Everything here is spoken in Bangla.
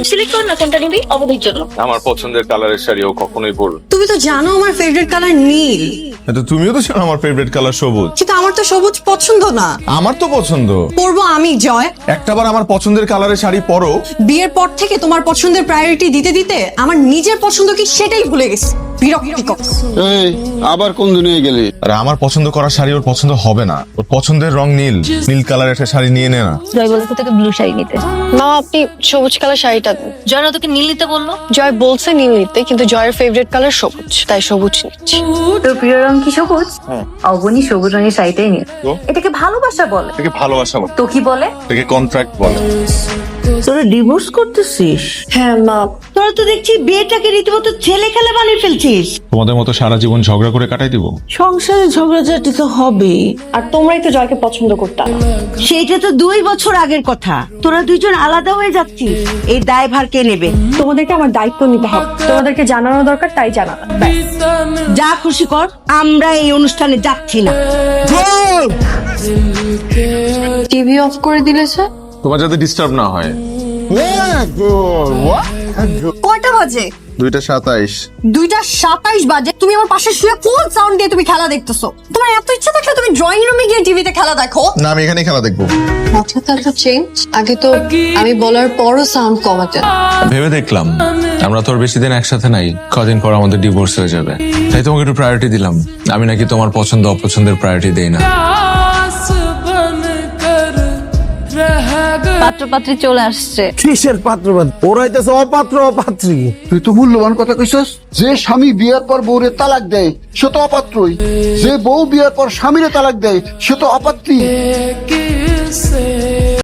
সিলেক্ট কর না কোনটা নিবি অবধির জন্য। আমার পছন্দের কালারের শাড়ি ও কখনোই পরবে না। তুমি তো জানো আমার ফেভারিট কালার নীল, তো তুমিও তো জানো আমার ফেভারিট কালার সবুজ। কিন্তু আমার তো সবুজ পছন্দ না। আমার তো পছন্দ। পরবো আমি জয়। একটাবার আমার পছন্দের কালারের শাড়ি পরো। বিয়ের পর থেকে তোমার পছন্দের প্রায়োরিটি দিতে দিতে আমার নিজের পছন্দ কি সেটাই ভুলে গেছি। বিরক্তিকর। এই আবার কোন দুনিয়ায় গেলি? আর আমার পছন্দ করা শাড়ি ওর পছন্দ হবে না। ওর পছন্দের রং নীল, নীল কালার একটা শাড়ি নিয়ে নে না। জয় বলতে তোকে ব্লু শাড়ি নিতে। মা আপনি সবুজ কালার শাড়িটা দিন। জয় না তোকে নীল নিতে বললো। জয় বলছে নীল নিতে, কিন্তু জয়ের ফেভারিট কালার সবুজ, তাই সবুজ নিচ্ছি। তোর প্রিয় রং কি সবুজ? অবনী সবুজ রঙের শাড়িটাই নিয়ে। তো? এটাকে ভালোবাসা বলে। এটাকে ভালোবাসা বলে, তো কি বলে? এটাকে কন্ট্রাক্ট বলে। তোরা ডিভোর্স করতেছিস? হ্যাঁ মা। তোরা তো দেখছি বিয়েটাকে রীতিমতো ছেলে খেলা বানিয়ে ফেলছিস। তোমাদের মতো সারা জীবন ঝগড়া করে কাটাই দিব? সংসারে ঝগড়াঝাটি তো হবেই। আর তোমরাই তো জয়কে পছন্দ করতে না। সেইটা তো 2 বছর আগের কথা। তোরা দুইজন আলাদা হয়ে যাচ্ছিস, এই দায়ভার কে নেবে? তোমাদেরকে আমার দায়িত্ব নিতে হবে, তোমাদেরকে জানানো দরকার, তাই জানানো। যা খুশি কর, আমরা এই অনুষ্ঠানে যাচ্ছি না। টিভি অফ করে দিলে স্যার? তোমার যাতে ডিস্টার্ব না হয়। কয়টা বাজে? 2:27। 2:27 বাজে। তুমি আমার পাশে শুয়ে ফুল সাউন্ড দিয়ে তুমি খেলা দেখতেছো। তোমার এত ইচ্ছা থাকলে তুমি ড্রয়িং রুমে গিয়ে টিভিতে খেলা দেখো। না, আমি এখানেই খেলা দেখবো। হঠাৎ এত চেঞ্জ? আগে তো আমি বলার পরও সাউন্ড কমাতেন। ভেবে দেখলাম আমরা তো আর বেশি দিন একসাথে নাই, কদিন পর আমাদের ডিভোর্স হয়ে যাবে, তাই তোমাকে একটু প্রায়োরিটি দিলাম। আমি নাকি তোমার পছন্দ অপছন্দের প্রায়োরিটি দেই না। পাত্রপাত্রী চলে আসছে। কিসের পাত্রবাদ? ওরা হইতেছে অপাত্র অপাত্রী। তুই তো মূল্যবান কথা কইছস। যে স্বামী বিয়ের পর বউরে তালাক দেয় সে তো অপাত্রই, যে বউ বিয়ের পর স্বামীরে তালাক দেয় সে তো অপাত্রী।